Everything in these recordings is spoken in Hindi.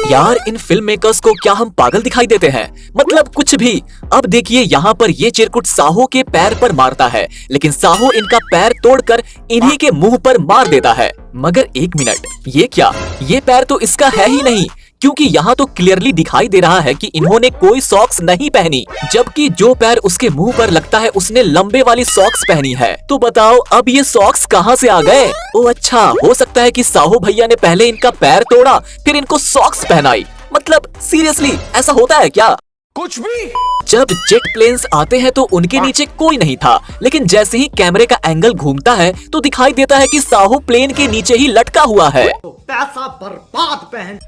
यार इन फिल्म मेकर्स को क्या हम पागल दिखाई देते हैं? मतलब कुछ भी। अब देखिए यहाँ पर ये चिरकुट साहो के पैर पर मारता है, लेकिन साहो इनका पैर तोड़कर इन्हीं के मुंह पर मार देता है। मगर एक मिनट, ये क्या? ये पैर तो इसका है ही नहीं, क्योंकि यहाँ तो क्लियरली दिखाई दे रहा है कि इन्होंने कोई सॉक्स नहीं पहनी, जबकि जो पैर उसके मुंह पर लगता है उसने लंबे वाली सॉक्स पहनी है। तो बताओ अब ये सॉक्स कहाँ से आ गए? ओ अच्छा, हो सकता है कि साहो भैया ने पहले इनका पैर तोड़ा फिर इनको सॉक्स पहनाई। मतलब सीरियसली ऐसा होता है क्या? कुछ भी। जब जेट प्लेन्स आते हैं तो उनके नीचे कोई नहीं था, लेकिन जैसे ही कैमरे का एंगल घूमता है तो दिखाई देता है कि साहो प्लेन के नीचे ही लटका हुआ है। पैसा बर्बाद पहन।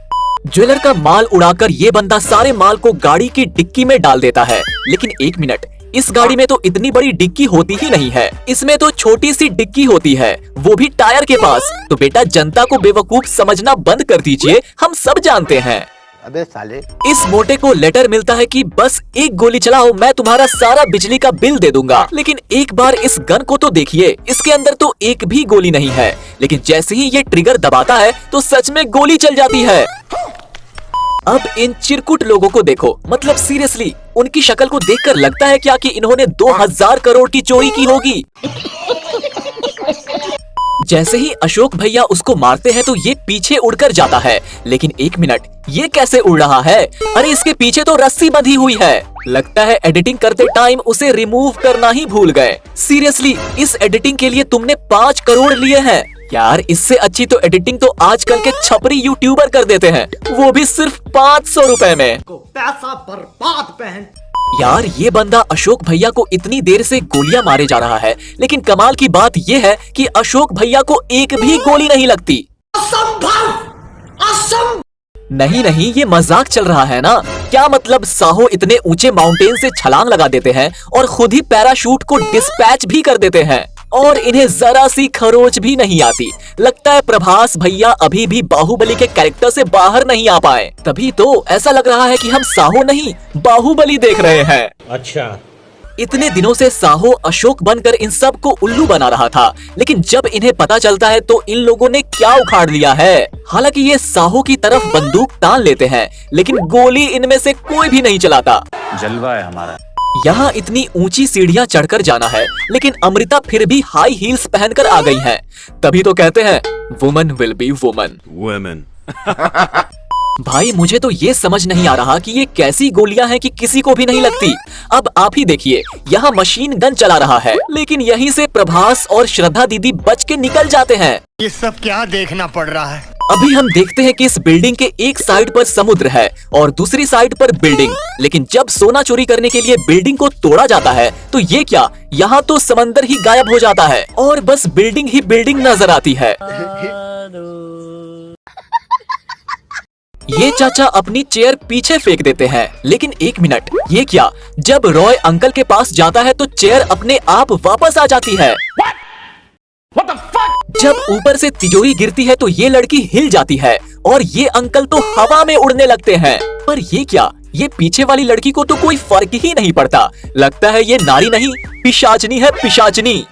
ज्वेलर का माल उड़ाकर ये बंदा सारे माल को गाड़ी की डिक्की में डाल देता है। लेकिन एक मिनट, इस गाड़ी में तो इतनी बड़ी डिक्की होती ही नहीं है, इसमें तो छोटी सी डिक्की होती है, वो भी टायर के पास। तो बेटा जनता को बेवकूफ समझना बंद कर दीजिए, हम सब जानते हैं। अबे साले। इस मोटे को लेटर मिलता है कि बस एक गोली चलाओ, मैं तुम्हारा सारा बिजली का बिल दे दूंगा। लेकिन एक बार इस गन को तो देखिए, इसके अंदर तो एक भी गोली नहीं है, लेकिन जैसे ही ये ट्रिगर दबाता है तो सच में गोली चल जाती है। अब इन चिरकुट लोगों को देखो, मतलब सीरियसली उनकी शक्ल को देखकर लगता है क्या कि इन्होंने 2000 करोड़ की चोरी की होगी। जैसे ही अशोक भैया उसको मारते हैं तो ये पीछे उड़कर जाता है, लेकिन एक मिनट, ये कैसे उड़ रहा है? अरे इसके पीछे तो रस्सी बंधी हुई है। लगता है एडिटिंग करते टाइम उसे रिमूव करना ही भूल गए। सीरियसली इस एडिटिंग के लिए तुमने 5 करोड़ लिए हैं? यार इससे अच्छी तो एडिटिंग तो आजकल के छपरी यूट्यूबर कर देते हैं, वो भी सिर्फ 500 रुपए में। पैसा बर्बाद पहन। यार ये बंदा अशोक भैया को इतनी देर से गोलियां मारे जा रहा है, लेकिन कमाल की बात ये है कि अशोक भैया को एक भी गोली नहीं लगती। नहीं नहीं, ये मजाक चल रहा है ना? क्या मतलब साहो इतने ऊंचे माउंटेन से छलांग लगा देते हैं और खुद ही पैराशूट को डिस्पैच भी कर देते हैं, और इन्हें जरा सी खरोच भी नहीं आती। लगता है प्रभास भैया अभी भी बाहुबली के कैरेक्टर से बाहर नहीं आ पाए, तभी तो ऐसा लग रहा है कि हम साहो नहीं बाहुबली देख रहे हैं। अच्छा, इतने दिनों से साहो अशोक बनकर इन सब को उल्लू बना रहा था, लेकिन जब इन्हें पता चलता है तो इन लोगों ने क्या उखाड़ लिया है। हालांकि ये साहो की तरफ बंदूक तान लेते हैं, लेकिन गोली इनमें से कोई भी नहीं चलाता। जलवा है हमारा। यहाँ इतनी ऊंची सीढ़ियाँ चढ़कर जाना है, लेकिन अमृता फिर भी हाई हील्स पहनकर आ गई हैं। तभी तो कहते हैं वुमन विल बी वुमन। भाई मुझे तो ये समझ नहीं आ रहा कि ये कैसी गोलियां हैं कि किसी को भी नहीं लगती। अब आप ही देखिए, यहाँ मशीन गन चला रहा है, लेकिन यहीं से प्रभास और श्रद्धा दीदी बच के निकल जाते हैं। ये सब क्या देखना पड़ रहा है? अभी हम देखते हैं कि इस बिल्डिंग के एक साइड पर समुद्र है और दूसरी साइड पर बिल्डिंग, लेकिन जब सोना चोरी करने के लिए बिल्डिंग को तोड़ा जाता है तो ये क्या, यहाँ तो समंदर ही गायब हो जाता है और बस बिल्डिंग ही बिल्डिंग नजर आती है। ये चाचा अपनी चेयर पीछे फेंक देते हैं, लेकिन एक मिनट, ये क्या? जब रॉय अंकल के पास जाता है तो चेयर अपने आप वापस आ जाती है। What the fuck? जब ऊपर से तिजोरी गिरती है तो ये लड़की हिल जाती है और ये अंकल तो हवा में उड़ने लगते हैं। पर ये क्या, ये पीछे वाली लड़की को तो कोई फर्क ही नहीं पड़ता। लगता है ये नारी नहीं पिशाचनी है, पिशाचनी।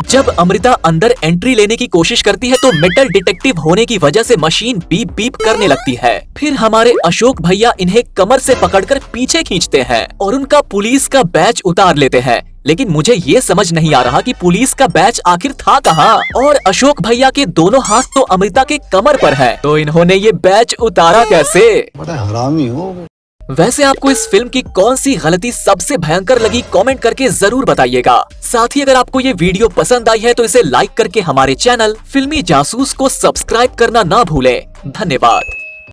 जब अमृता अंदर एंट्री लेने की कोशिश करती है तो मेटल डिटेक्टिव होने की वजह से मशीन बीप बीप करने लगती है। फिर हमारे अशोक भैया इन्हें कमर से पकड़कर पीछे खींचते हैं और उनका पुलिस का बैच उतार लेते हैं। लेकिन मुझे ये समझ नहीं आ रहा कि पुलिस का बैच आखिर था कहाँ, और अशोक भैया के दोनों हाथ तो अमृता के कमर पर हैं, तो इन्होंने ये बैच उतारा कैसे? बड़ा हरामी हो। वैसे आपको इस फिल्म की कौन सी गलती सबसे भयंकर लगी, कमेंट करके जरूर बताइएगा। साथ ही अगर आपको ये वीडियो पसंद आई है तो इसे लाइक करके हमारे चैनल फिल्मी जासूस को सब्सक्राइब करना ना भूलें। धन्यवाद।